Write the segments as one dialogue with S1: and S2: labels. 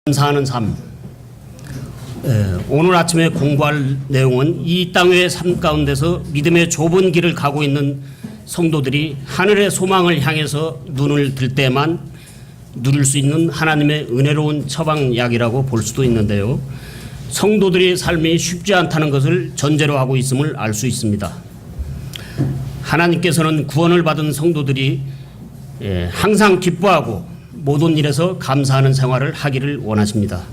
S1: 감사하는 삶. 오늘 아침에 공부할 내용은 이 땅의 삶 가운데서 믿음의 좁은 길을 가고 있는 성도들이 하늘의 소망을 향해서 눈을 들 때만 누릴 수 있는 하나님의 은혜로운 처방약이라고 볼 수도 있는데요. 성도들의 삶이 쉽지 않다는 것을 전제로 하고 있음을 알 수 있습니다. 하나님께서는 구원을 받은 성도들이 항상 기뻐하고 모든 일에서 감사하는 생활을 하기를 원하십니다.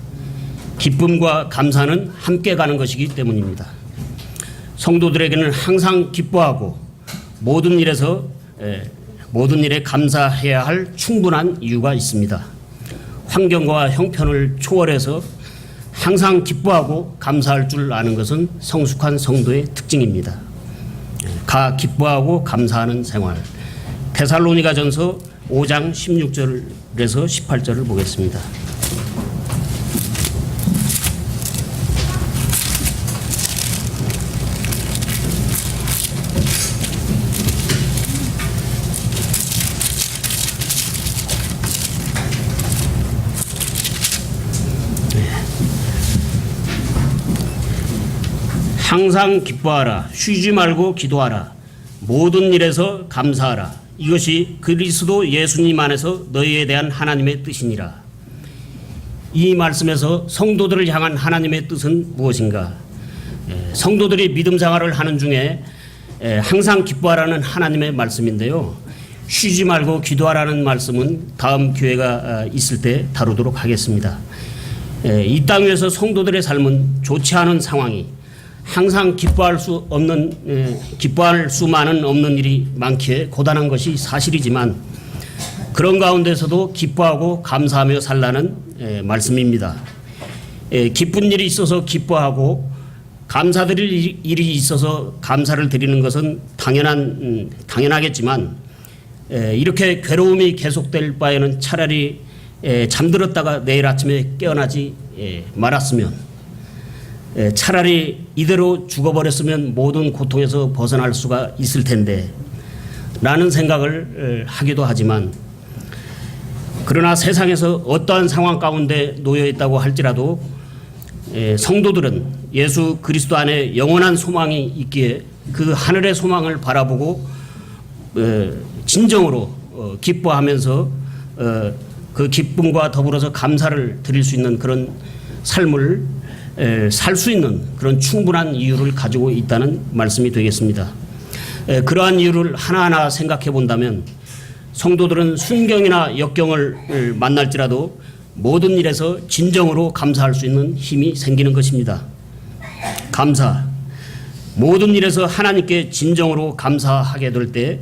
S1: 기쁨과 감사는 함께 가는 것이기 때문입니다. 성도들에게는 항상 기뻐하고 모든 일에 감사해야 할 충분한 이유가 있습니다. 환경과 형편을 초월해서 항상 기뻐하고 감사할 줄 아는 것은 성숙한 성도의 특징입니다. 기뻐하고 감사하는 생활. 데살로니가전서 5장 16절에서 18절을 보겠습니다. 항상 기뻐하라. 쉬지 말고 기도하라. 모든 일에서 감사하라. 이것이 그리스도 예수님 안에서 너희에 대한 하나님의 뜻이니라. 이 말씀에서 성도들을 향한 하나님의 뜻은 무엇인가? 성도들이 믿음 생활을 하는 중에 항상 기뻐하라는 하나님의 말씀인데요. 쉬지 말고 기도하라는 말씀은 다음 기회가 있을 때 다루도록 하겠습니다. 이 땅 위에서 성도들의 삶은 좋지 않은 상황이 항상 기뻐할 수만은 없는 일이 많기에 고단한 것이 사실이지만 그런 가운데서도 기뻐하고 감사하며 살라는 말씀입니다. 기쁜 일이 있어서 기뻐하고 감사드릴 일이 있어서 감사를 드리는 것은 당연하겠지만 이렇게 괴로움이 계속될 바에는 차라리 잠들었다가 내일 아침에 깨어나지 말았으면 차라리 이대로 죽어버렸으면 모든 고통에서 벗어날 수가 있을 텐데 라는 생각을 하기도 하지만 그러나 세상에서 어떠한 상황 가운데 놓여 있다고 할지라도 성도들은 예수 그리스도 안에 영원한 소망이 있기에 그 하늘의 소망을 바라보고 진정으로 기뻐하면서 그 기쁨과 더불어서 감사를 드릴 수 있는 그런 삶을 살 수 있는 그런 충분한 이유를 가지고 있다는 말씀이 되겠습니다. 그러한 이유를 하나하나 생각해 본다면 성도들은 순경이나 역경을 만날지라도 모든 일에서 진정으로 감사할 수 있는 힘이 생기는 것입니다. 감사. 모든 일에서 하나님께 진정으로 감사하게 될 때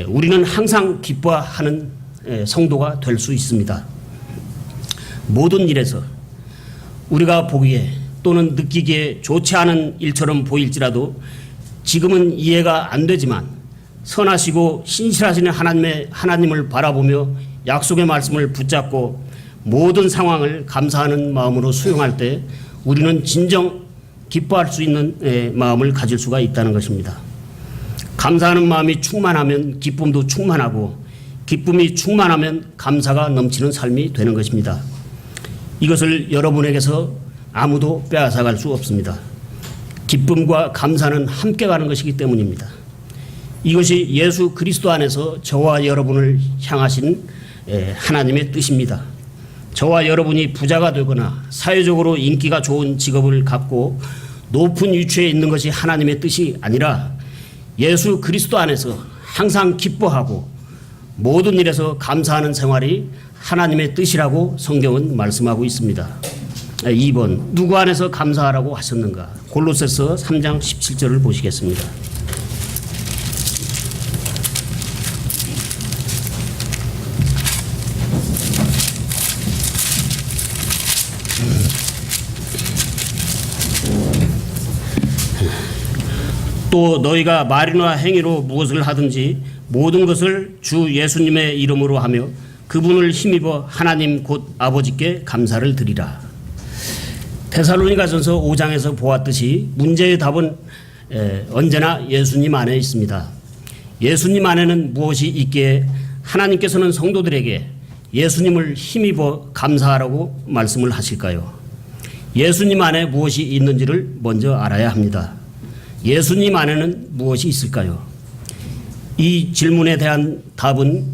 S1: 우리는 항상 기뻐하는 성도가 될 수 있습니다. 모든 일에서 우리가 보기에 또는 느끼기에 좋지 않은 일처럼 보일지라도 지금은 이해가 안 되지만 선하시고 신실하신 하나님을 바라보며 약속의 말씀을 붙잡고 모든 상황을 감사하는 마음으로 수용할 때 우리는 진정 기뻐할 수 있는 마음을 가질 수가 있다는 것입니다. 감사하는 마음이 충만하면 기쁨도 충만하고 기쁨이 충만하면 감사가 넘치는 삶이 되는 것입니다. 이것을 여러분에게서 아무도 빼앗아갈 수 없습니다. 기쁨과 감사는 함께 가는 것이기 때문입니다. 이것이 예수 그리스도 안에서 저와 여러분을 향하신 하나님의 뜻입니다. 저와 여러분이 부자가 되거나 사회적으로 인기가 좋은 직업을 갖고 높은 위치에 있는 것이 하나님의 뜻이 아니라 예수 그리스도 안에서 항상 기뻐하고 모든 일에서 감사하는 생활이 하나님의 뜻이라고 성경은 말씀하고 있습니다. 2번, 누구 안에서 감사하라고 하셨는가? 골로새서 3장 17절을 보시겠습니다. 또 너희가 말이나 행위로 무엇을 하든지 모든 것을 주 예수님의 이름으로 하며 그분을 힘입어 하나님 곧 아버지께 감사를 드리라. 데살로니가전서 5장에서 보았듯이 문제의 답은 언제나 예수님 안에 있습니다. 예수님 안에는 무엇이 있기에 하나님께서는 성도들에게 예수님을 힘입어 감사하라고 말씀을 하실까요? 예수님 안에 무엇이 있는지를 먼저 알아야 합니다. 예수님 안에는 무엇이 있을까요? 이 질문에 대한 답은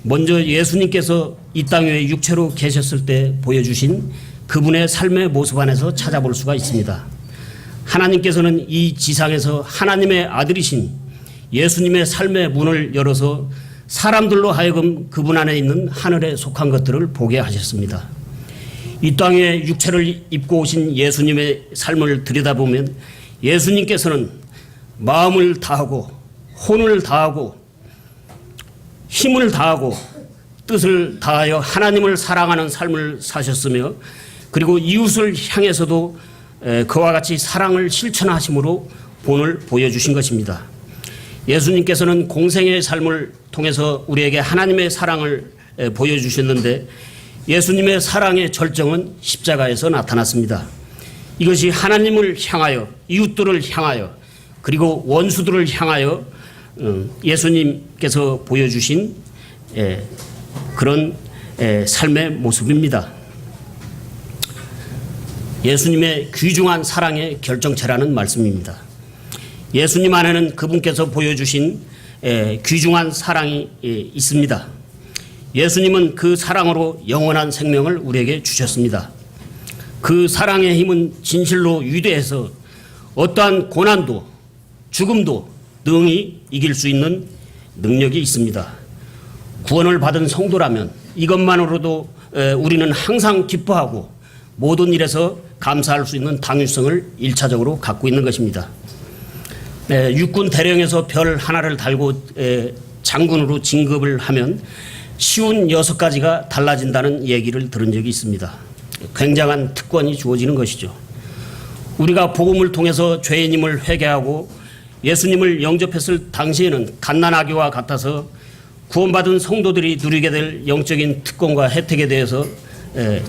S1: 먼저 예수님께서 이 땅 위에 육체로 계셨을 때 보여주신 그분의 삶의 모습 안에서 찾아볼 수가 있습니다. 하나님께서는 이 지상에서 하나님의 아들이신 예수님의 삶의 문을 열어서 사람들로 하여금 그분 안에 있는 하늘에 속한 것들을 보게 하셨습니다. 이 땅에 육체를 입고 오신 예수님의 삶을 들여다보면 예수님께서는 마음을 다하고 혼을 다하고 힘을 다하고 뜻을 다하여 하나님을 사랑하는 삶을 사셨으며 그리고 이웃을 향해서도 그와 같이 사랑을 실천하심으로 본을 보여주신 것입니다. 예수님께서는 공생의 삶을 통해서 우리에게 하나님의 사랑을 보여주셨는데 예수님의 사랑의 절정은 십자가에서 나타났습니다. 이것이 하나님을 향하여 이웃들을 향하여 그리고 원수들을 향하여 예수님께서 보여주신 그런 삶의 모습입니다. 예수님의 귀중한 사랑의 결정체라는 말씀입니다. 예수님 안에는 그분께서 보여주신 귀중한 사랑이 있습니다. 예수님은 그 사랑으로 영원한 생명을 우리에게 주셨습니다. 그 사랑의 힘은 진실로 위대해서 어떠한 고난도 죽음도 능히 이길 수 있는 능력이 있습니다. 구원을 받은 성도라면 이것만으로도 우리는 항상 기뻐하고 모든 일에서 감사할 수 있는 당위성을 1차적으로 갖고 있는 것입니다. 육군 대령에서 별 하나를 달고 장군으로 진급을 하면 쉬운 6가지가 달라진다는 얘기를 들은 적이 있습니다. 굉장한 특권이 주어지는 것이죠. 우리가 복음을 통해서 죄인임을 회개하고 예수님을 영접했을 당시에는 갓난아기와 같아서 구원받은 성도들이 누리게 될 영적인 특권과 혜택에 대해서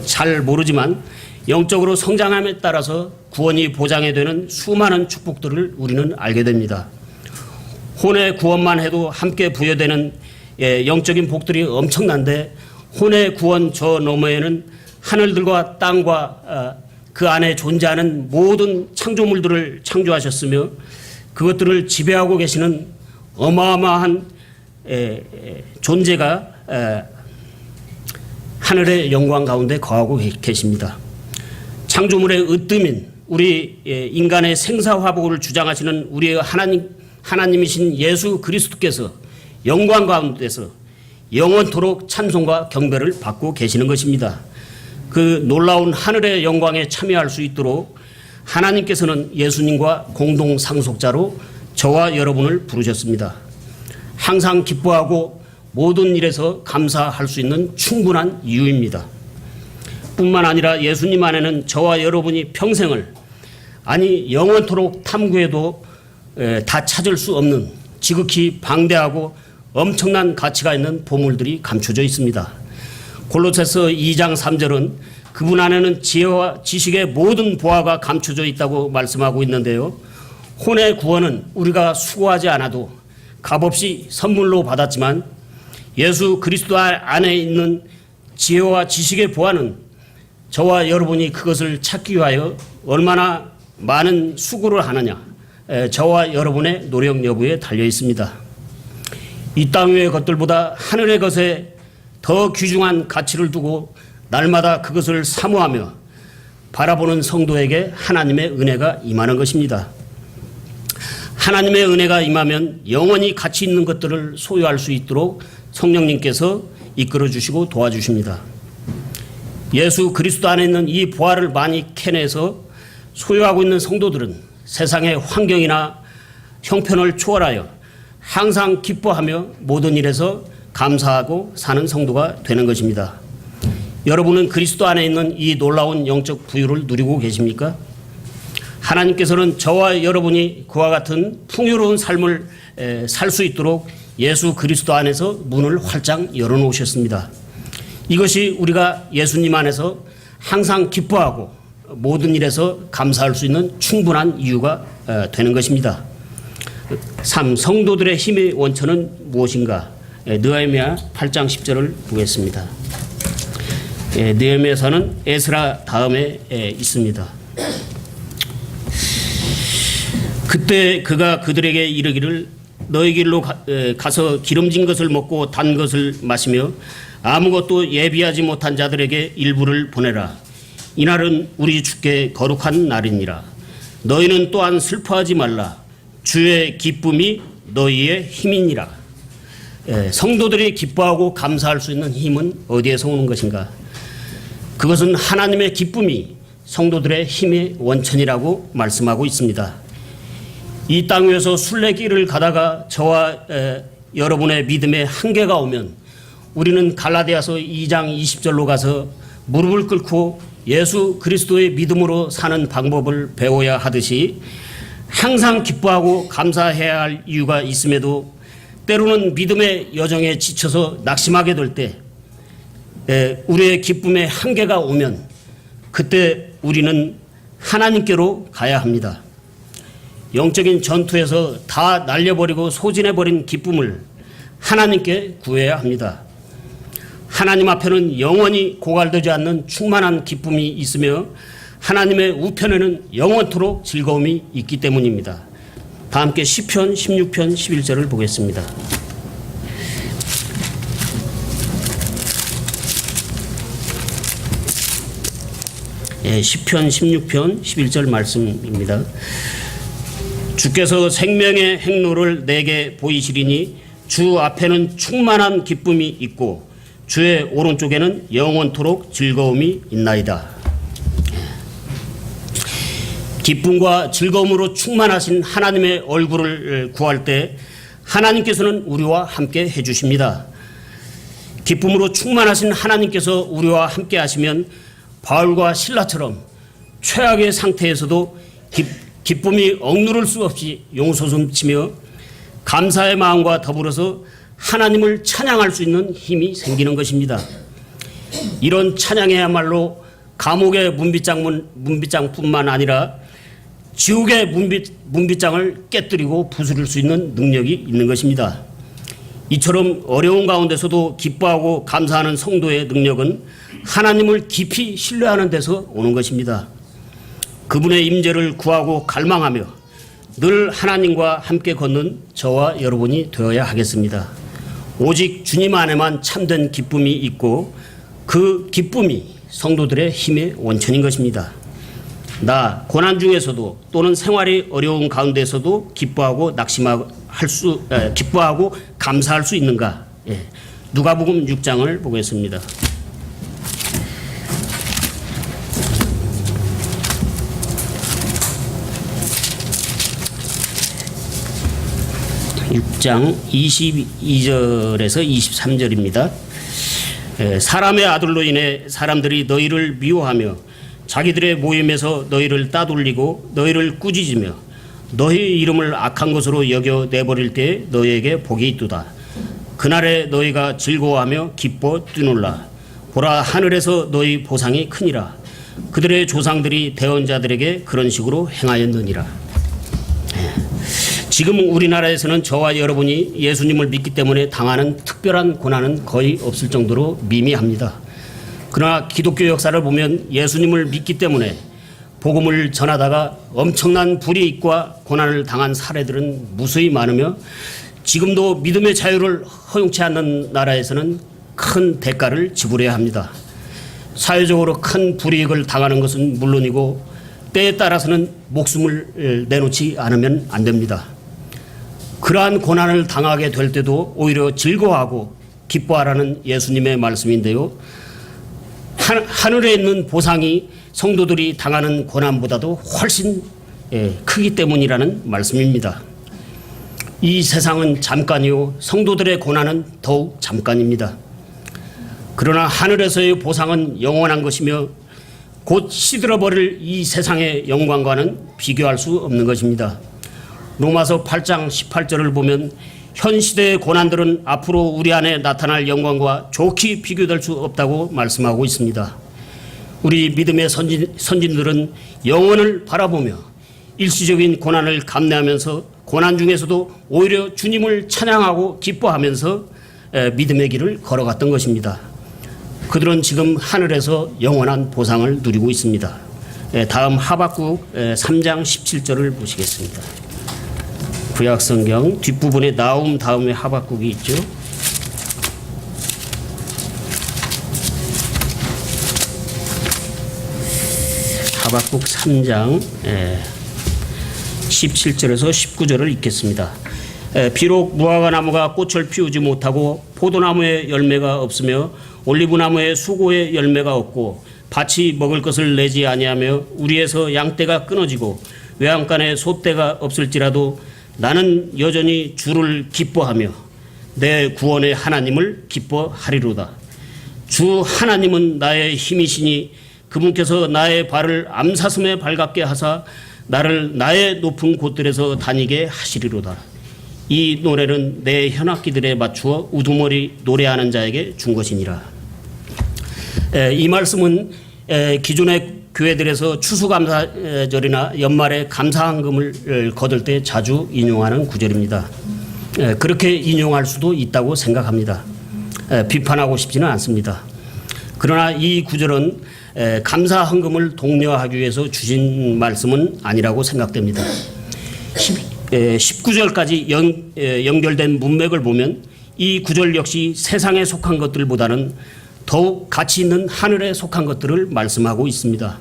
S1: 잘 모르지만 영적으로 성장함에 따라서 구원이 보장이 되는 수많은 축복들을 우리는 알게 됩니다. 혼의 구원만 해도 함께 부여되는 영적인 복들이 엄청난데 혼의 구원 저 너머에는 하늘들과 땅과 그 안에 존재하는 모든 창조물들을 창조하셨으며 그것들을 지배하고 계시는 어마어마한 존재가 하늘의 영광 가운데 거하고 계십니다. 창조물의 으뜸인 우리 인간의 생사화복을 주장하시는 우리의 하나님이신 예수 그리스도께서 영광 가운데서 영원토록 찬송과 경배를 받고 계시는 것입니다. 그 놀라운 하늘의 영광에 참여할 수 있도록 하나님께서는 예수님과 공동 상속자로 저와 여러분을 부르셨습니다. 항상 기뻐하고 모든 일에서 감사할 수 있는 충분한 이유입니다. 뿐만 아니라 예수님 안에는 저와 여러분이 평생을 아니 영원토록 탐구해도 다 찾을 수 없는 지극히 방대하고 엄청난 가치가 있는 보물들이 감춰져 있습니다. 골로새서 2장 3절은 그분 안에는 지혜와 지식의 모든 보화가 감춰져 있다고 말씀하고 있는데요. 혼의 구원은 우리가 수고하지 않아도 값없이 선물로 받았지만 예수 그리스도 안에 있는 지혜와 지식의 보화는 저와 여러분이 그것을 찾기 위하여 얼마나 많은 수고를 하느냐 저와 여러분의 노력 여부에 달려 있습니다. 이 땅 위의 것들보다 하늘의 것에 더 귀중한 가치를 두고 날마다 그것을 사모하며 바라보는 성도에게 하나님의 은혜가 임하는 것입니다. 하나님의 은혜가 임하면 영원히 가치 있는 것들을 소유할 수 있도록 성령님께서 이끌어 주시고 도와주십니다. 예수 그리스도 안에 있는 이 보화를 많이 캐내서 소유하고 있는 성도들은 세상의 환경이나 형편을 초월하여 항상 기뻐하며 모든 일에서 감사하고 사는 성도가 되는 것입니다. 여러분은 그리스도 안에 있는 이 놀라운 영적 부유를 누리고 계십니까? 하나님께서는 저와 여러분이 그와 같은 풍요로운 삶을 살 수 있도록 예수 그리스도 안에서 문을 활짝 열어놓으셨습니다. 이것이 우리가 예수님 안에서 항상 기뻐하고 모든 일에서 감사할 수 있는 충분한 이유가 되는 것입니다. 3. 성도들의 힘의 원천은 무엇인가? 느헤미야 8장 10절을 보겠습니다. 느헤미야서는 에스라 다음에 있습니다. 그때 그가 그들에게 이르기를 너희 길로 가서 기름진 것을 먹고 단 것을 마시며 아무것도 예비하지 못한 자들에게 일부를 보내라. 이날은 우리 주께 거룩한 날이니라. 너희는 또한 슬퍼하지 말라. 주의 기쁨이 너희의 힘이니라. 성도들이 기뻐하고 감사할 수 있는 힘은 어디에서 오는 것인가? 그것은 하나님의 기쁨이 성도들의 힘의 원천이라고 말씀하고 있습니다. 이 땅 위에서 순례길을 가다가 저와 여러분의 믿음의 한계가 오면 우리는 갈라디아서 2장 20절로 가서 무릎을 꿇고 예수 그리스도의 믿음으로 사는 방법을 배워야 하듯이 항상 기뻐하고 감사해야 할 이유가 있음에도 때로는 믿음의 여정에 지쳐서 낙심하게 될 때 우리의 기쁨의 한계가 오면 그때 우리는 하나님께로 가야 합니다. 영적인 전투에서 다 날려버리고 소진해버린 기쁨을 하나님께 구해야 합니다. 하나님 앞에는 영원히 고갈되지 않는 충만한 기쁨이 있으며 하나님의 우편에는 영원토록 즐거움이 있기 때문입니다. 다 함께 시편 16편 11절을 보겠습니다. 시편 16편 11절 말씀입니다. 주께서 생명의 행로를 내게 보이시리니 주 앞에는 충만한 기쁨이 있고 주의 오른쪽에는 영원토록 즐거움이 있나이다. 기쁨과 즐거움으로 충만하신 하나님의 얼굴을 구할 때 하나님께서는 우리와 함께 해주십니다. 기쁨으로 충만하신 하나님께서 우리와 함께 하시면 바울과 실라처럼 최악의 상태에서도 기쁨이 억누를 수 없이 용솟음치며 감사의 마음과 더불어서 하나님을 찬양할 수 있는 힘이 생기는 것입니다. 이런 찬양이야말로 감옥의 문빗장뿐만 아니라 지옥의 문빗장을 깨뜨리고 부수릴 수 있는 능력이 있는 것입니다. 이처럼 어려운 가운데서도 기뻐하고 감사하는 성도의 능력은 하나님을 깊이 신뢰하는 데서 오는 것입니다. 그분의 임재를 구하고 갈망하며 늘 하나님과 함께 걷는 저와 여러분이 되어야 하겠습니다. 오직 주님 안에만 참된 기쁨이 있고 그 기쁨이 성도들의 힘의 원천인 것입니다. 나 고난 중에서도 또는 생활이 어려운 가운데서도 기뻐하고 기뻐하고 감사할 수 있는가? 누가복음 6장을 보겠습니다. (6장) 22절에서 23절입니다. 사람의 아들로 인해 사람들이 너희를 미워하며 자기들의 모임에서 너희를 따돌리고 너희를 꾸짖으며 너희 이름을 악한 것으로 여겨 내버릴 때 너희에게 복이 있도다. 그날에 너희가 즐거워하며 기뻐 뛰놀라. 보라, 하늘에서 너희 보상이 크니라. 그들의 조상들이 대언자들에게 그런 식으로 행하였느니라. 지금 우리나라에서는 저와 여러분이 예수님을 믿기 때문에 당하는 특별한 고난은 거의 없을 정도로 미미합니다. 그러나 기독교 역사를 보면 예수님을 믿기 때문에 복음을 전하다가 엄청난 불이익과 고난을 당한 사례들은 무수히 많으며 지금도 믿음의 자유를 허용치 않는 나라에서는 큰 대가를 지불해야 합니다. 사회적으로 큰 불이익을 당하는 것은 물론이고 때에 따라서는 목숨을 내놓지 않으면 안 됩니다. 그러한 고난을 당하게 될 때도 오히려 즐거워하고 기뻐하라는 예수님의 말씀인데요. 하늘에 있는 보상이 성도들이 당하는 고난보다도 훨씬 크기 때문이라는 말씀입니다. 이 세상은 잠깐이요 성도들의 고난은 더욱 잠깐입니다. 그러나 하늘에서의 보상은 영원한 것이며 곧 시들어버릴 이 세상의 영광과는 비교할 수 없는 것입니다. 로마서 8장 18절을 보면 현 시대의 고난들은 앞으로 우리 안에 나타날 영광과 좋게 비교될 수 없다고 말씀하고 있습니다. 우리 믿음의 선진들은 영원을 바라보며 일시적인 고난을 감내하면서 고난 중에서도 오히려 주님을 찬양하고 기뻐하면서 믿음의 길을 걸어갔던 것입니다. 그들은 지금 하늘에서 영원한 보상을 누리고 있습니다. 다음 하박국 3장 17절을 보시겠습니다. 구약성경 뒷부분에 나움 다음에 하박국이 있죠. 하박국 3장 17절에서 19절을 읽겠습니다. 비록 무화과 나무가 꽃을 피우지 못하고 포도나무에 열매가 없으며 올리브나무에 수고에 열매가 없고 밭이 먹을 것을 내지 아니하며 우리에서 양떼가 끊어지고 외양간에 소떼가 없을지라도 나는 여전히 주를 기뻐하며 내 구원의 하나님을 기뻐하리로다. 주 하나님은 나의 힘이시니 그분께서 나의 발을 암사슴에 발갑게 하사 나를 나의 높은 곳들에서 다니게 하시리로다. 이 노래는 내 현악기들에 맞추어 우두머리 노래하는 자에게 준 것이니라. 이 말씀은 기존의 교회들에서 추수감사절이나 연말에 감사헌금을 거둘 때 자주 인용하는 구절입니다. 그렇게 인용할 수도 있다고 생각합니다. 비판하고 싶지는 않습니다. 그러나 이 구절은 감사헌금을 독려하기 위해서 주신 말씀은 아니라고 생각됩니다. 19절까지 연결된 문맥을 보면 이 구절 역시 세상에 속한 것들보다는 더욱 가치 있는 하늘에 속한 것들을 말씀하고 있습니다.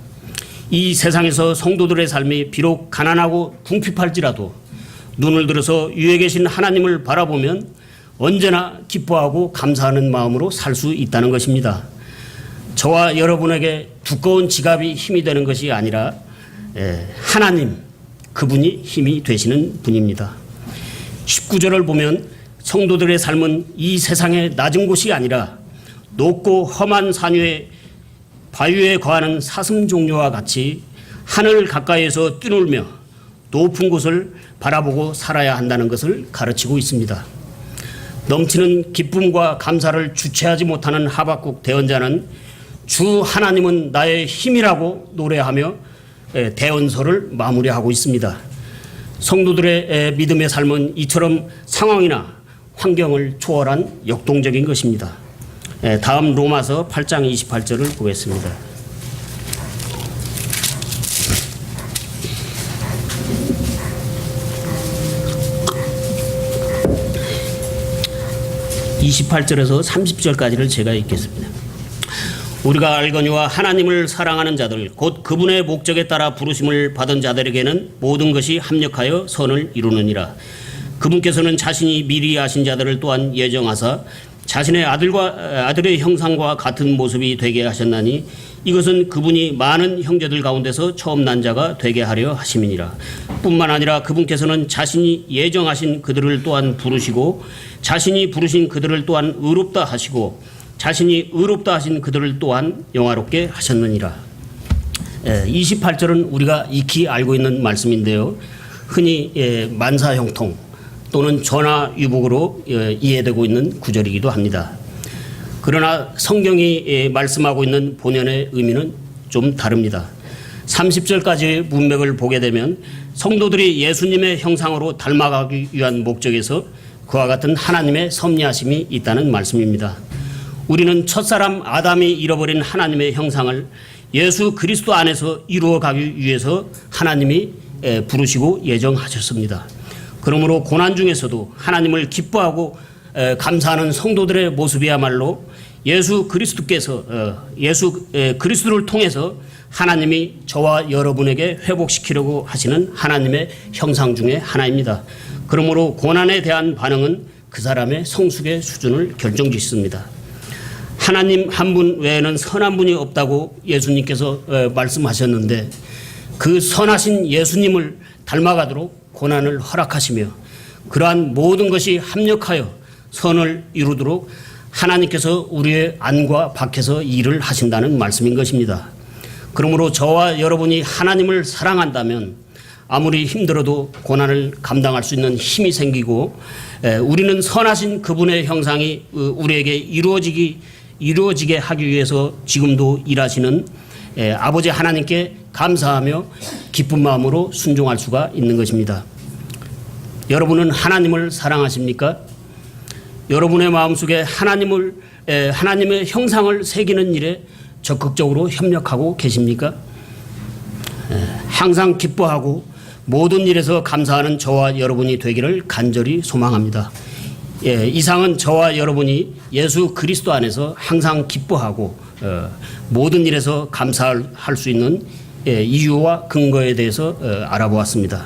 S1: 이 세상에서 성도들의 삶이 비록 가난하고 궁핍할지라도 눈을 들어서 위에 계신 하나님을 바라보면 언제나 기뻐하고 감사하는 마음으로 살 수 있다는 것입니다. 저와 여러분에게 두꺼운 지갑이 힘이 되는 것이 아니라 하나님, 그분이 힘이 되시는 분입니다. 19절을 보면 성도들의 삶은 이 세상의 낮은 곳이 아니라 높고 험한 산 위에 바위에 거하는 사슴 종류와 같이 하늘 가까이에서 뛰놀며 높은 곳을 바라보고 살아야 한다는 것을 가르치고 있습니다. 넘치는 기쁨과 감사를 주체하지 못하는 하박국 대언자는 주 하나님은 나의 힘이라고 노래하며 대언서를 마무리하고 있습니다. 성도들의 믿음의 삶은 이처럼 상황이나 환경을 초월한 역동적인 것입니다. 다음 로마서 8장 28절을 보겠습니다. (28절에서) (30절까지를) 제가 읽겠습니다. 우리가 알거니와 하나님을 사랑하는 자들 곧 그분의 목적에 따라 부르심을 받은 자들에게는 모든 것이 합력하여 선을 이루느니라. 그분께서는 자신이 미리 아신 자들을 또한 예정하사 자신의 아들의 형상과 같은 모습이 되게 하셨나니 이것은 그분이 많은 형제들 가운데서 처음 난 자가 되게 하려 하심이니라. 뿐만 아니라 그분께서는 자신이 예정하신 그들을 또한 부르시고 자신이 부르신 그들을 또한 의롭다 하시고 자신이 의롭다 하신 그들을 또한 영화롭게 하셨느니라. 28절은 우리가 익히 알고 있는 말씀인데요. 흔히 만사형통 또는 전화유복으로 이해되고 있는 구절이기도 합니다. 그러나 성경이 말씀하고 있는 본연의 의미는 좀 다릅니다. 30절까지의 문맥을 보게 되면 성도들이 예수님의 형상으로 닮아가기 위한 목적에서 그와 같은 하나님의 섭리하심이 있다는 말씀입니다. 우리는 첫사람 아담이 잃어버린 하나님의 형상을 예수 그리스도 안에서 이루어가기 위해서 하나님이 부르시고 예정하셨습니다. 그러므로 고난 중에서도 하나님을 기뻐하고 감사하는 성도들의 모습이야말로 예수 그리스도께서 예수 그리스도를 통해서 하나님이 저와 여러분에게 회복시키려고 하시는 하나님의 형상 중에 하나입니다. 그러므로 고난에 대한 반응은 그 사람의 성숙의 수준을 결정짓습니다. 하나님 한 분 외에는 선한 분이 없다고 예수님께서 말씀하셨는데 그 선하신 예수님을 닮아가도록 고난을 허락하시며 그러한 모든 것이 합력하여 선을 이루도록 하나님께서 우리의 안과 밖에서 일을 하신다는 말씀인 것입니다. 그러므로 저와 여러분이 하나님을 사랑한다면 아무리 힘들어도 고난을 감당할 수 있는 힘이 생기고 우리는 선하신 그분의 형상이 우리에게 이루어지게 하기 위해서 지금도 일하시는 아버지 하나님께 감사하며 기쁜 마음으로 순종할 수가 있는 것입니다. 여러분은 하나님을 사랑하십니까? 여러분의 마음속에 하나님의 형상을 새기는 일에 적극적으로 협력하고 계십니까? 항상 기뻐하고 모든 일에서 감사하는 저와 여러분이 되기를 간절히 소망합니다. 이상은 저와 여러분이 예수 그리스도 안에서 항상 기뻐하고 모든 일에서 감사할 수 있는 이유와 근거에 대해서 알아보았습니다.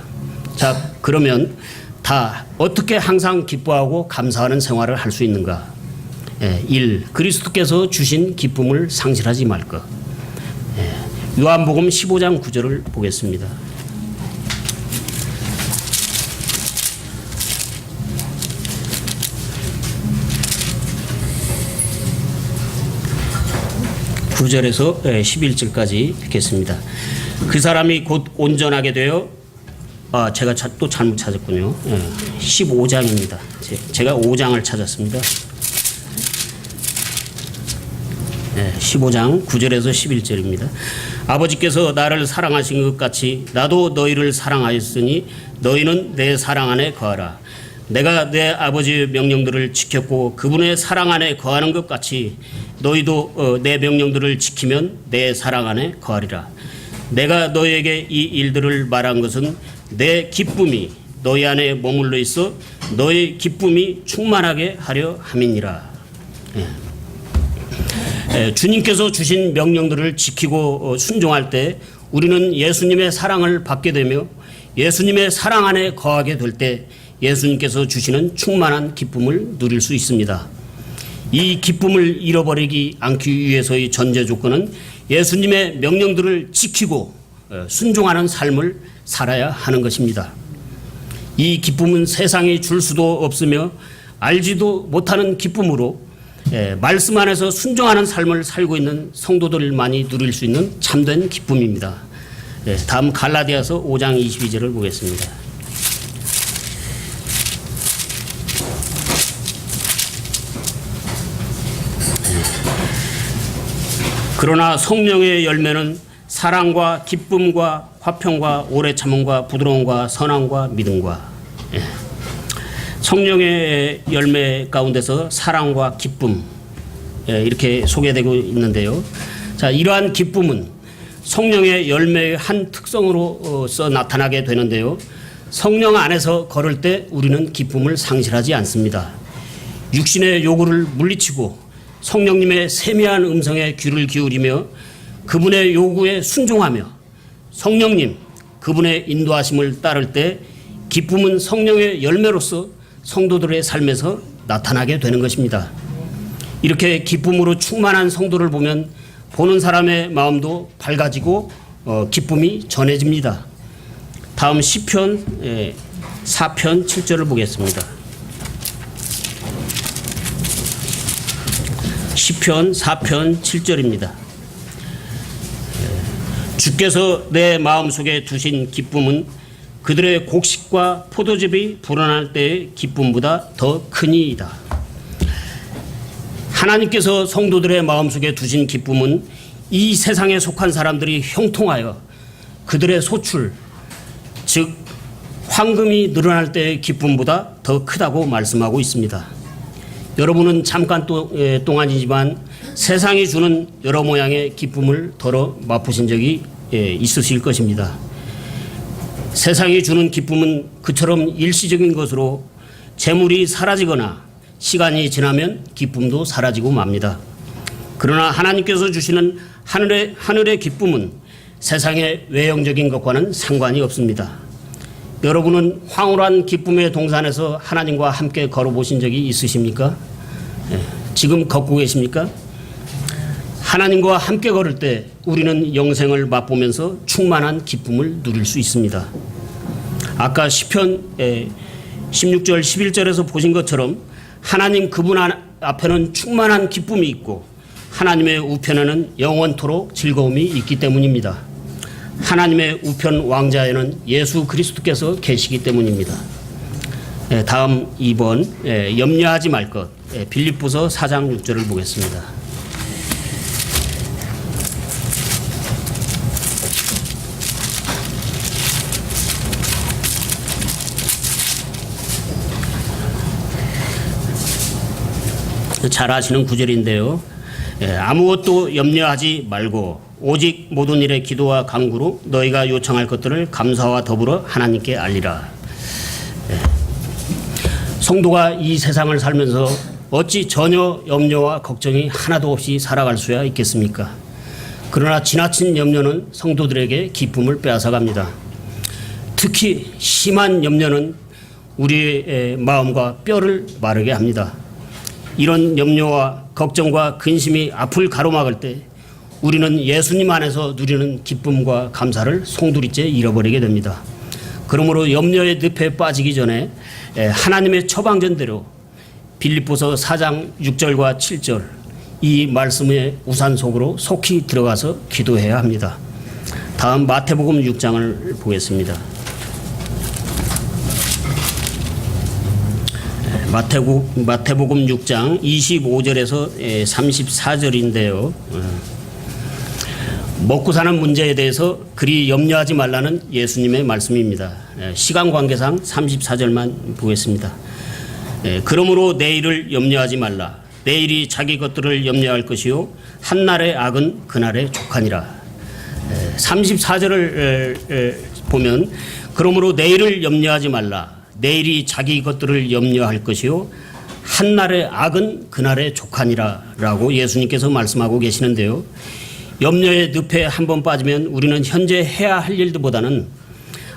S1: 자, 그러면 다 어떻게 항상 기뻐하고 감사하는 생활을 할 수 있는가? 1. 그리스도께서 주신 기쁨을 상실하지 말 것. 요한복음 15장 9절을 보겠습니다. (9절에서) 11절까지 읽겠습니다. 그 사람이 곧 온전하게 되어 제가 또 잘못 찾았군요. 15장입니다. 제가 5장을 찾았습니다. 15장 9절에서 11절입니다. 아버지께서 나를 사랑하신 것 같이 나도 너희를 사랑하였으니 너희는 내 사랑 안에 거하라. 내가 내 아버지의 명령들을 지켰고 그분의 사랑 안에 거하는 것 같이 너희도 내 명령들을 지키면 내 사랑 안에 거하리라. 내가 너희에게 이 일들을 말한 것은 내 기쁨이 너희 안에 머물러 있어 너희 기쁨이 충만하게 하려 함이니라. 주님께서 주신 명령들을 지키고 순종할 때 우리는 예수님의 사랑을 받게 되며 예수님의 사랑 안에 거하게 될 때 예수님께서 주시는 충만한 기쁨을 누릴 수 있습니다. 이 기쁨을 잃어버리지 않기 위해서의 전제 조건은 예수님의 명령들을 지키고 순종하는 삶을 살아야 하는 것입니다. 이 기쁨은 세상이 줄 수도 없으며 알지도 못하는 기쁨으로 말씀 안에서 순종하는 삶을 살고 있는 성도들만이 누릴 수 있는 참된 기쁨입니다. 다음 갈라디아서 5장 22절을 보겠습니다. 그러나 성령의 열매는 사랑과 기쁨과 화평과 오래 참음과 부드러움과 선함과 믿음과. 성령의 열매 가운데서 사랑과 기쁨 이렇게 소개되고 있는데요. 자, 이러한 기쁨은 성령의 열매의 한 특성으로서 나타나게 되는데요. 성령 안에서 걸을 때 우리는 기쁨을 상실하지 않습니다. 육신의 요구를 물리치고 성령님의 세미한 음성에 귀를 기울이며 그분의 요구에 순종하며 성령님 그분의 인도하심을 따를 때 기쁨은 성령의 열매로서 성도들의 삶에서 나타나게 되는 것입니다. 이렇게 기쁨으로 충만한 성도를 보면 보는 사람의 마음도 밝아지고 기쁨이 전해집니다. 다음 시편 4편 7절을 보겠습니다. 시편 4편 7절입니다. 주께서 내 마음속에 두신 기쁨은 그들의 곡식과 포도즙이 불어날 때의 기쁨보다 더 크니이다. 하나님께서 성도들의 마음속에 두신 기쁨은 이 세상에 속한 사람들이 형통하여 그들의 소출, 즉 황금이 늘어날 때의 기쁨보다 더 크다고 말씀하고 있습니다. 여러분은 잠깐 동안이지만 세상이 주는 여러 모양의 기쁨을 덜어 맛보신 적이 있으실 것입니다. 세상이 주는 기쁨은 그처럼 일시적인 것으로 재물이 사라지거나 시간이 지나면 기쁨도 사라지고 맙니다. 그러나 하나님께서 주시는 하늘의 기쁨은 세상의 외형적인 것과는 상관이 없습니다. 여러분은 황홀한 기쁨의 동산에서 하나님과 함께 걸어보신 적이 있으십니까? 지금 걷고 계십니까? 하나님과 함께 걸을 때 우리는 영생을 맛보면서 충만한 기쁨을 누릴 수 있습니다. 아까 시편 16절 11절에서 보신 것처럼 하나님 그분 앞에는 충만한 기쁨이 있고 하나님의 우편에는 영원토록 즐거움이 있기 때문입니다. 하나님의 우편 왕자에는 예수 그리스도께서 계시기 때문입니다. 다음 2번 염려하지 말 것. 빌립보서 4장 6절을 보겠습니다. 잘 아시는 구절인데요. 아무것도 염려하지 말고 오직 모든 일에 기도와 간구로 너희가 요청할 것들을 감사와 더불어 하나님께 알리라. 성도가 이 세상을 살면서 어찌 전혀 염려와 걱정이 하나도 없이 살아갈 수야 있겠습니까? 그러나 지나친 염려는 성도들에게 기쁨을 빼앗아갑니다. 특히 심한 염려는 우리의 마음과 뼈를 마르게 합니다. 이런 염려와 걱정과 근심이 앞을 가로막을 때 우리는 예수님 안에서 누리는 기쁨과 감사를 송두리째 잃어버리게 됩니다. 그러므로 염려의 늪에 빠지기 전에 하나님의 처방전대로 빌립보서 4장 6절과 7절 이 말씀의 우산 속으로 속히 들어가서 기도해야 합니다. 다음 마태복음 6장을 보겠습니다. 마태복음 6장 25절에서 34절인데요. 먹고 사는 문제에 대해서 그리 염려하지 말라는 예수님의 말씀입니다. 시간 관계상 34절만 보겠습니다. 그러므로 내일을 염려하지 말라. 내일이 자기 것들을 염려할 것이요 한날의 악은 그날의 족하니라. 34절을 보면 그러므로 내일을 염려하지 말라. 내일이 자기 것들을 염려할 것이요 한날의 악은 그날의 족하니라 라고 예수님께서 말씀하고 계시는데요. 염려의 늪에 한번 빠지면 우리는 현재 해야 할 일들보다는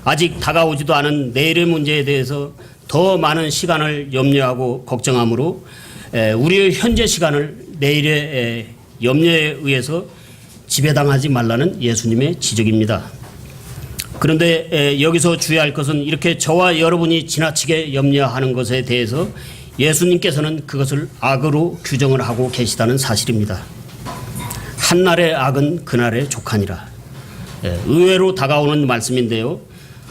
S1: 아직 다가오지도 않은 내일의 문제에 대해서 더 많은 시간을 염려하고 걱정하므로 우리의 현재 시간을 내일의 염려에 의해서 지배당하지 말라는 예수님의 지적입니다. 그런데 여기서 주의할 것은 이렇게 저와 여러분이 지나치게 염려하는 것에 대해서 예수님께서는 그것을 악으로 규정을 하고 계시다는 사실입니다. 한날의 악은 그날의 족하니라. 의외로 다가오는 말씀인데요.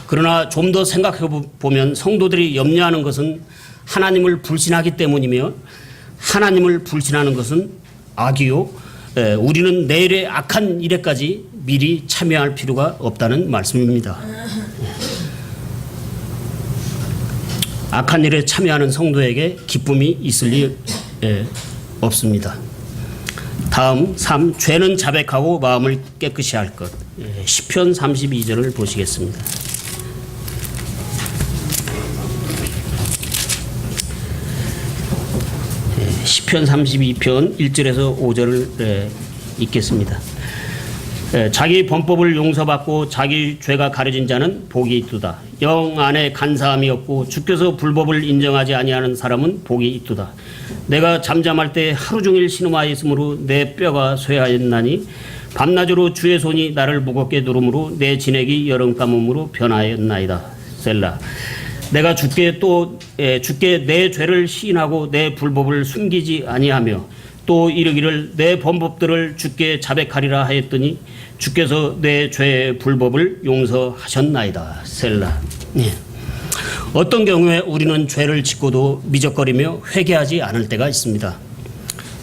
S1: 그러나 좀 더 생각해 보면 성도들이 염려하는 것은 하나님을 불신하기 때문이며 하나님을 불신하는 것은 악이요. 우리는 내일의 악한 일에까지 미리 참여할 필요가 없다는 말씀입니다. 악한 일에 참여하는 성도에게 기쁨이 있을 리 없습니다. 다음 3. 죄는 자백하고 마음을 깨끗이 할 것. 시편 32절을 보시겠습니다. 시편 32편 1절에서 5절을 읽겠습니다. 자기 범법을 용서받고 자기 죄가 가려진 자는 복이 있도다. 영 안에 간사함이 없고 주께서 불법을 인정하지 아니하는 사람은 복이 있도다. 내가 잠잠할 때 하루 종일 신음하였으므로 내 뼈가 쇠하였나니 밤낮으로 주의 손이 나를 무겁게 누름으로 내 진액이 여름 가뭄으로 변하였나이다. 셀라. 내가 주께 내 죄를 시인하고 내 불법을 숨기지 아니하며 또 이르기를 내 범법들을 주께 자백하리라 하였더니 주께서 내 죄의 불법을 용서하셨나이다. 셀라. 어떤 경우에 우리는 죄를 짓고도 미적거리며 회개하지 않을 때가 있습니다.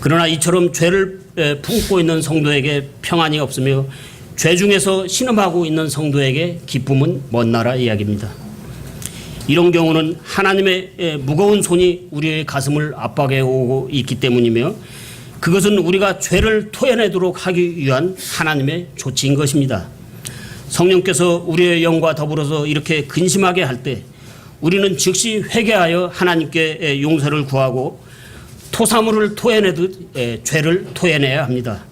S1: 그러나 이처럼 죄를 품고 있는 성도에게 평안이 없으며 죄 중에서 신음하고 있는 성도에게 기쁨은 먼 나라 이야기입니다. 이런 경우는 하나님의 무거운 손이 우리의 가슴을 압박해 오고 있기 때문이며 그것은 우리가 죄를 토해내도록 하기 위한 하나님의 조치인 것입니다. 성령께서 우리의 영과 더불어서 이렇게 근심하게 할 때 우리는 즉시 회개하여 하나님께 용서를 구하고 토사물을 토해내듯 죄를 토해내야 합니다.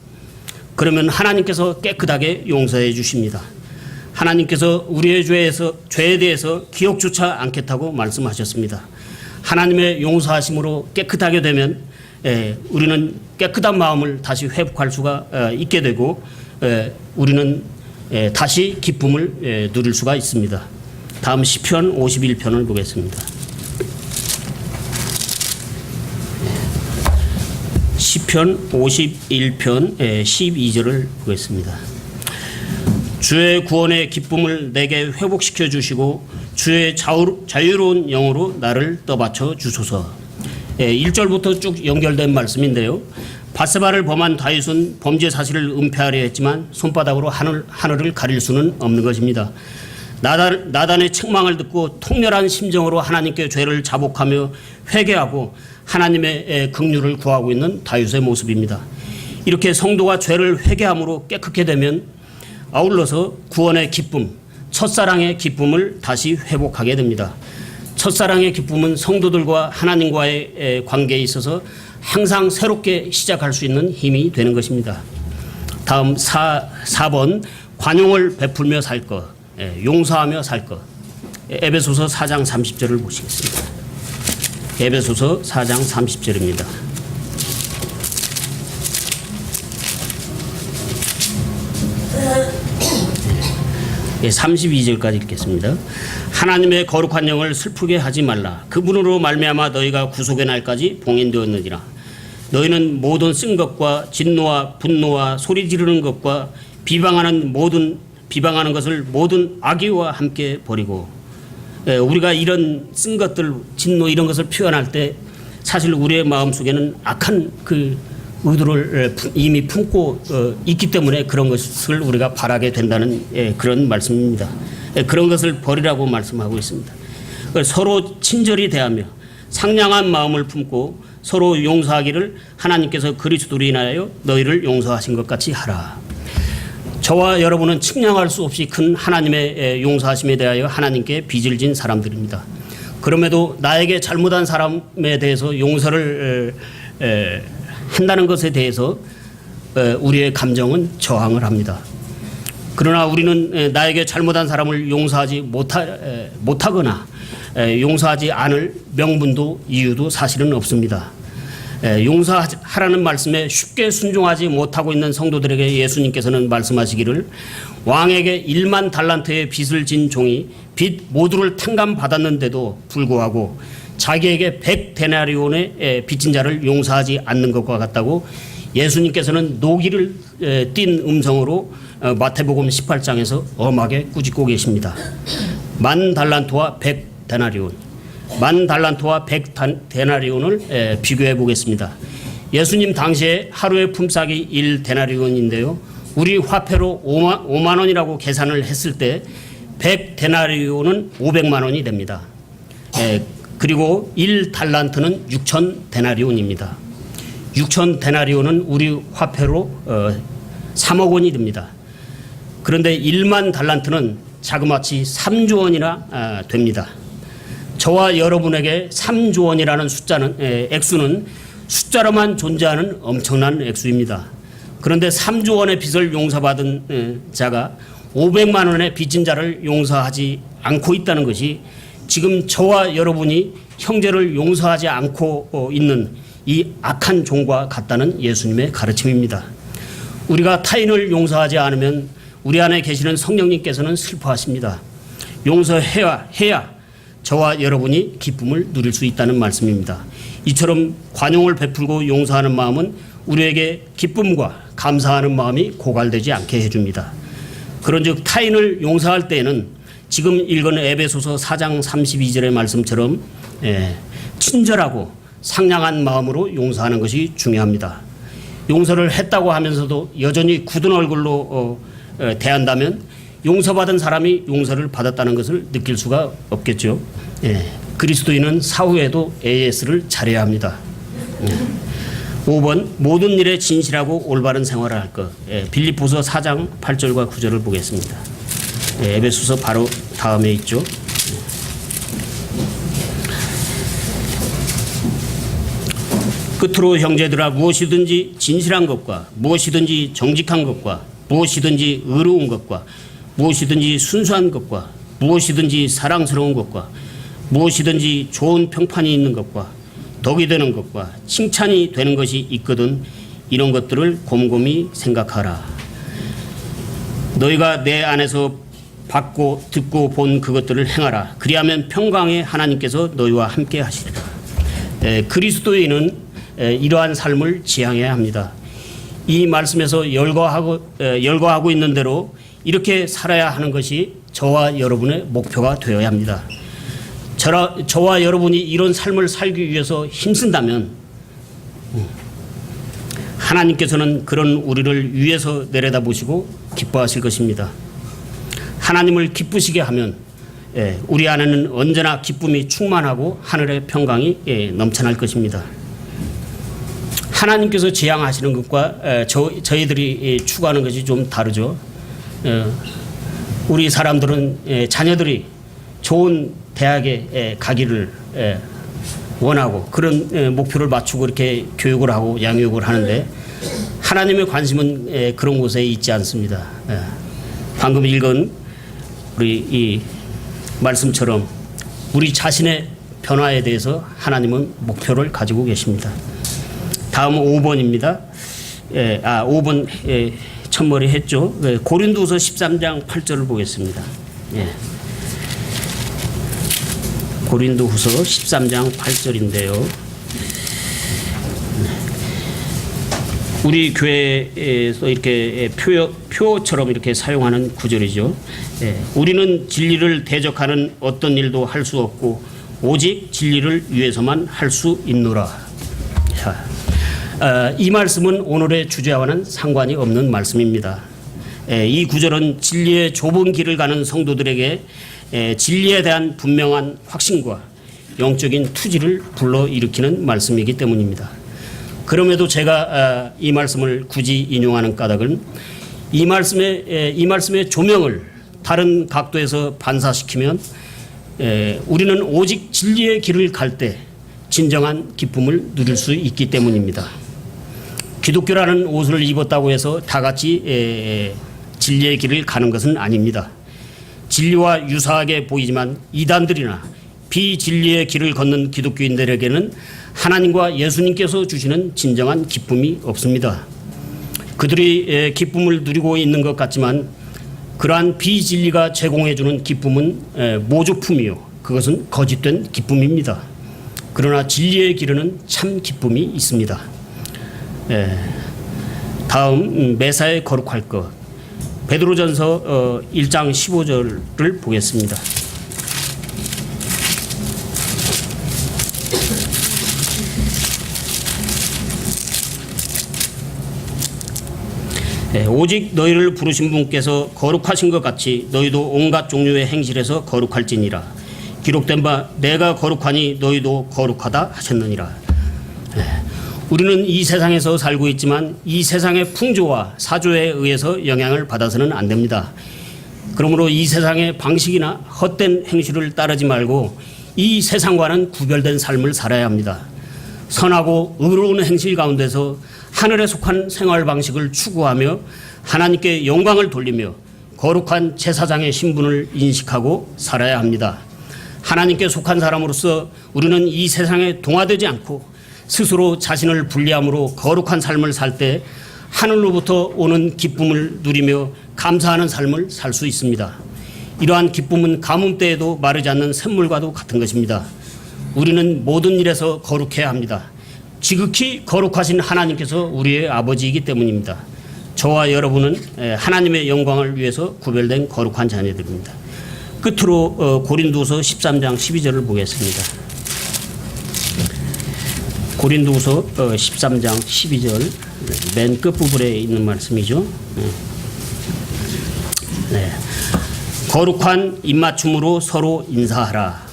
S1: 그러면 하나님께서 깨끗하게 용서해 주십니다. 하나님께서 우리의 죄에 대해서 기억조차 않겠다고 말씀하셨습니다. 하나님의 용서하심으로 깨끗하게 되면 우리는 깨끗한 마음을 다시 회복할 수가 있게 되고 우리는 다시 기쁨을 누릴 수가 있습니다. 다음 시편 51편을 보겠습니다. 시편 51편 12절을 보겠습니다. 주의 구원의 기쁨을 내게 회복시켜 주시고 주의 자유로운 영으로 나를 떠받쳐 주소서. 1절부터 쭉 연결된 말씀인데요. 밧세바를 범한 다윗은 범죄 사실을 은폐하려 했지만 손바닥으로 하늘을 가릴 수는 없는 것입니다. 나단의 책망을 듣고 통렬한 심정으로 하나님께 죄를 자복하며 회개하고 하나님의 긍휼을 구하고 있는 다윗의 모습입니다. 이렇게 성도가 죄를 회개함으로 깨끗게 되면 아울러서 구원의 기쁨, 첫사랑의 기쁨을 다시 회복하게 됩니다. 첫사랑의 기쁨은 성도들과 하나님과의 관계에 있어서 항상 새롭게 시작할 수 있는 힘이 되는 것입니다. 다음 4번 관용을 베풀며 살 것, 용서하며 살 것. 에베소서 4장 30절을 보시겠습니다. 에베소서 4장 30절입니다. 32절까지 읽겠습니다. 하나님의 거룩한 영을 슬프게 하지 말라. 그분으로 말미암아 너희가 구속의 날까지 봉인되었느니라. 너희는 모든 쓴 것과 진노와 분노와 소리 지르는 것과 비방하는 것을 모든 악의와 함께 버리고. 우리가 이런 쓴 것들, 진노 이런 것을 표현할 때 사실 우리의 마음속에는 악한 그 의도를 이미 품고 있기 때문에 그런 것을 우리가 바라게 된다는 그런 말씀입니다. 그런 것을 버리라고 말씀하고 있습니다. 서로 친절히 대하며 상냥한 마음을 품고 서로 용서하기를 하나님께서 그리스도로 인하여 너희를 용서하신 것 같이 하라. 저와 여러분은 측량할 수 없이 큰 하나님의 용서하심에 대하여 하나님께 빚을 진 사람들입니다. 그럼에도 나에게 잘못한 사람에 대해서 용서를 한다는 것에 대해서 우리의 감정은 저항을 합니다. 그러나 우리는 나에게 잘못한 사람을 용서하지 못하거나 용서하지 않을 명분도 이유도 사실은 없습니다. 용서하라는 말씀에 쉽게 순종하지 못하고 있는 성도들에게 예수님께서는 말씀하시기를 왕에게 1만 달란트의 빚을 진 종이 빚 모두를 탕감받았는데도 불구하고 자기에게 100데나리온의 빚진 자를 용서하지 않는 것과 같다고 예수님께서는 노기를 띤 음성으로 마태복음 18장에서 엄하게 꾸짖고 계십니다. 10,000달란트와 100데나리온, 10,000달란트와 100데나리온을 비교해 보겠습니다. 예수님 당시에 하루의 품삯이 1데나리온인데요. 우리 화폐로 5만 원이라고 계산을 했을 때 100데나리온은 500만 원이 됩니다. 그리고 1달란트는 6,000데나리온입니다. 6,000데나리온은 우리 화폐로 3억 원이 됩니다. 그런데 1만 달란트는 자그마치 3조 원이나 됩니다. 저와 여러분에게 3조 원이라는 액수는 숫자로만 존재하는 엄청난 액수입니다. 그런데 3조 원의 빚을 용서받은 자가 500만 원의 빚진 자를 용서하지 않고 있다는 것이 지금 저와 여러분이 형제를 용서하지 않고 있는 이 악한 종과 같다는 예수님의 가르침입니다. 우리가 타인을 용서하지 않으면 우리 안에 계시는 성령님께서는 슬퍼하십니다. 용서해야 저와 여러분이 기쁨을 누릴 수 있다는 말씀입니다. 이처럼 관용을 베풀고 용서하는 마음은 우리에게 기쁨과 감사하는 마음이 고갈되지 않게 해줍니다. 그런즉 타인을 용서할 때에는 지금 읽은 에베소서 4장 32절의 말씀처럼 친절하고 상냥한 마음으로 용서하는 것이 중요합니다. 용서를 했다고 하면서도 여전히 굳은 얼굴로 대한다면 용서받은 사람이 용서를 받았다는 것을 느낄 수가 없겠죠. 그리스도인은 사후에도 AS를 잘해야 합니다. 5번 모든 일에 진실하고 올바른 생활을 할 것. 빌립보서 4장 8절과 9절을 보겠습니다. 에베소서 바로 다음에 있죠. 끝으로 형제들아 무엇이든지 진실한 것과 무엇이든지 정직한 것과 무엇이든지 의로운 것과 무엇이든지 순수한 것과 무엇이든지 사랑스러운 것과 무엇이든지 좋은 평판이 있는 것과 덕이 되는 것과 칭찬이 되는 것이 있거든 이런 것들을 곰곰이 생각하라. 너희가 내 안에서 받고 듣고 본 그것들을 행하라. 그리하면 평강의 하나님께서 너희와 함께 하시리라. 그리스도인은 이러한 삶을 지향해야 합니다. 이 말씀에서 열거하고 있는 대로 이렇게 살아야 하는 것이 저와 여러분의 목표가 되어야 합니다. 저와 여러분이 이런 삶을 살기 위해서 힘쓴다면 하나님께서는 그런 우리를 위에서 내려다보시고 기뻐하실 것입니다. 하나님을 기쁘시게 하면 우리 안에는 언제나 기쁨이 충만하고 하늘의 평강이 넘쳐날 것입니다. 하나님께서 지향하시는 것과 저희들이 추구하는 것이 좀 다르죠. 우리 사람들은 자녀들이 좋은 대학에 가기를 원하고 그런 목표를 맞추고 이렇게 교육을 하고 양육을 하는데 하나님의 관심은 그런 곳에 있지 않습니다. 방금 읽은 우리 이 말씀처럼 우리 자신의 변화에 대해서 하나님은 목표를 가지고 계십니다. 다음은 5번입니다. 5번 첫머리 했죠. 고린도서 13장 8절을 보겠습니다. 고린도후서 13장 8절인데요. 우리 교회에서 이렇게 표처럼 이렇게 사용하는 구절이죠. 우리는 진리를 대적하는 어떤 일도 할 수 없고 오직 진리를 위해서만 할 수 있노라. 이 말씀은 오늘의 주제와는 상관이 없는 말씀입니다. 이 구절은 진리의 좁은 길을 가는 성도들에게 진리에 대한 분명한 확신과 영적인 투지를 불러일으키는 말씀이기 때문입니다. 그럼에도 제가 이 말씀을 굳이 인용하는 까닭은 이 말씀의 조명을 다른 각도에서 반사시키면 우리는 오직 진리의 길을 갈 때 진정한 기쁨을 누릴 수 있기 때문입니다. 기독교라는 옷을 입었다고 해서 다 같이 진리의 길을 가는 것은 아닙니다. 진리와 유사하게 보이지만 이단들이나 비진리의 길을 걷는 기독교인들에게는 하나님과 예수님께서 주시는 진정한 기쁨이 없습니다. 그들이 기쁨을 누리고 있는 것 같지만 그러한 비진리가 제공해주는 기쁨은 모조품이요. 그것은 거짓된 기쁨입니다. 그러나 진리의 길에는 참 기쁨이 있습니다. 다음 매사에 거룩할 것. 베드로전서 1장 15절을 보겠습니다. 오직 너희를 부르신 분께서 거룩하신 것 같이 너희도 온갖 종류의 행실에서 거룩할지니라. 기록된 바 내가 거룩하니 너희도 거룩하다 하셨느니라. 우리는 이 세상에서 살고 있지만 이 세상의 풍조와 사조에 의해서 영향을 받아서는 안 됩니다. 그러므로 이 세상의 방식이나 헛된 행실을 따르지 말고 이 세상과는 구별된 삶을 살아야 합니다. 선하고 의로운 행실 가운데서 하늘에 속한 생활 방식을 추구하며 하나님께 영광을 돌리며 거룩한 제사장의 신분을 인식하고 살아야 합니다. 하나님께 속한 사람으로서 우리는 이 세상에 동화되지 않고 스스로 자신을 분리함으로 거룩한 삶을 살 때 하늘로부터 오는 기쁨을 누리며 감사하는 삶을 살 수 있습니다. 이러한 기쁨은 가뭄 때에도 마르지 않는 샘물과도 같은 것입니다. 우리는 모든 일에서 거룩해야 합니다. 지극히 거룩하신 하나님께서 우리의 아버지이기 때문입니다. 저와 여러분은 하나님의 영광을 위해서 구별된 거룩한 자녀들입니다. 끝으로 고린도서 13장 12절을 보겠습니다. 고린도서 13장 12절 맨 끝부분에 있는 말씀이죠. 거룩한 입맞춤으로 서로 인사하라.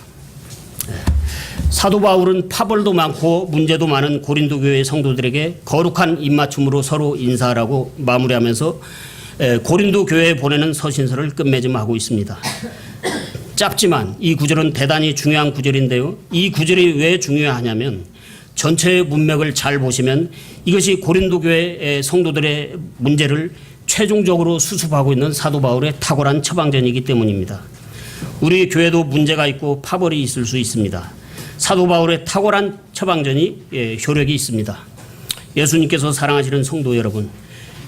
S1: 사도 바울은 파벌도 많고 문제도 많은 고린도 교회 성도들에게 거룩한 입맞춤으로 서로 인사하라고 마무리하면서 고린도 교회에 보내는 서신서를 끝맺음하고 있습니다. 짧지만 이 구절은 대단히 중요한 구절인데요. 이 구절이 왜 중요하냐면 전체의 문맥을 잘 보시면 이것이 고린도 교회 성도들의 문제를 최종적으로 수습하고 있는 사도 바울의 탁월한 처방전이기 때문입니다. 우리 교회도 문제가 있고 파벌이 있을 수 있습니다. 사도 바울의 탁월한 처방전이 효력이 있습니다. 예수님께서 사랑하시는 성도 여러분,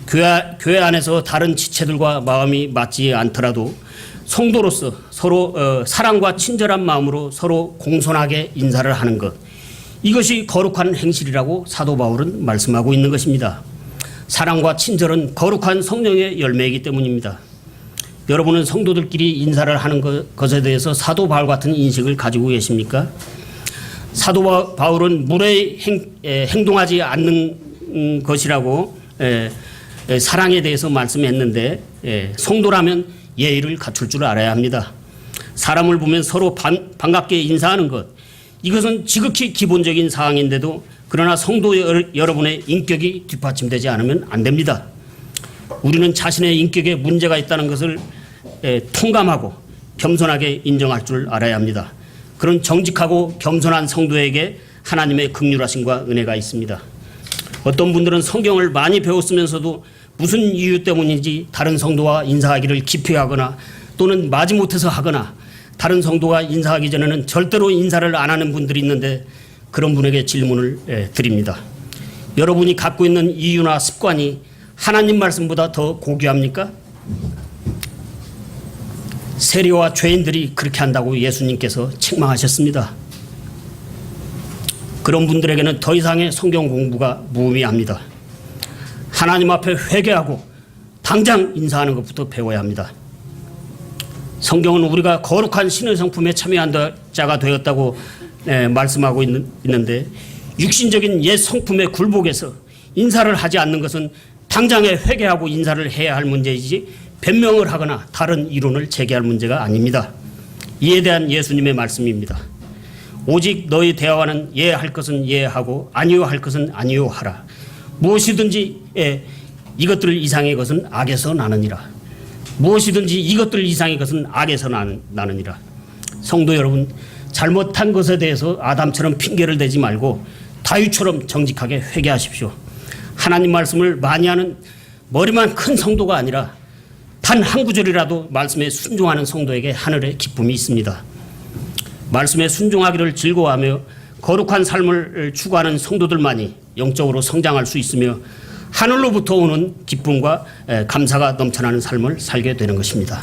S1: 교회 안에서 다른 지체들과 마음이 맞지 않더라도 성도로서 서로 사랑과 친절한 마음으로 서로 공손하게 인사를 하는 것, 이것이 거룩한 행실이라고 사도 바울은 말씀하고 있는 것입니다. 사랑과 친절은 거룩한 성령의 열매이기 때문입니다. 여러분은 성도들끼리 인사를 하는 것에 대해서 사도 바울 같은 인식을 가지고 계십니까? 사도 바울은 무례히 행동하지 않는 것이라고 사랑에 대해서 말씀했는데 성도라면 예의를 갖출 줄 알아야 합니다. 사람을 보면 서로 반갑게 인사하는 것, 이것은 지극히 기본적인 사항인데도 그러나 성도 여러분의 인격이 뒷받침되지 않으면 안 됩니다. 우리는 자신의 인격에 문제가 있다는 것을 통감하고 겸손하게 인정할 줄 알아야 합니다. 그런 정직하고 겸손한 성도에게 하나님의 긍휼하심과 은혜가 있습니다. 어떤 분들은 성경을 많이 배웠으면서도 무슨 이유 때문인지 다른 성도와 인사하기를 기피하거나 또는 마지못해서 하거나 다른 성도가 인사하기 전에는 절대로 인사를 안 하는 분들이 있는데 그런 분에게 질문을 드립니다. 여러분이 갖고 있는 이유나 습관이 하나님 말씀보다 더 고귀합니까? 세리와 죄인들이 그렇게 한다고 예수님께서 책망하셨습니다. 그런 분들에게는 더 이상의 성경 공부가 무의미합니다. 하나님 앞에 회개하고 당장 인사하는 것부터 배워야 합니다. 성경은 우리가 거룩한 신의 성품에 참여한 자가 되었다고 말씀하고 있는데 육신적인 옛 성품에 굴복해서 인사를 하지 않는 것은 당장에 회개하고 인사를 해야 할 문제이지 변명을 하거나 다른 이론을 제기할 문제가 아닙니다. 이에 대한 예수님의 말씀입니다. 오직 너희 대화와는 예할 것은 예하고 아니요 할 것은 아니요 하라. 무엇이든지 이것들 이상의 것은 악에서 나느니라. 무엇이든지 이것들 이상의 것은 악에서 나느니라. 성도 여러분, 잘못한 것에 대해서 아담처럼 핑계를 대지 말고 다윗처럼 정직하게 회개하십시오. 하나님 말씀을 많이 하는 머리만 큰 성도가 아니라 단 한 구절이라도 말씀에 순종하는 성도에게 하늘의 기쁨이 있습니다. 말씀에 순종하기를 즐거워하며 거룩한 삶을 추구하는 성도들만이 영적으로 성장할 수 있으며 하늘로부터 오는 기쁨과 감사가 넘쳐나는 삶을 살게 되는 것입니다.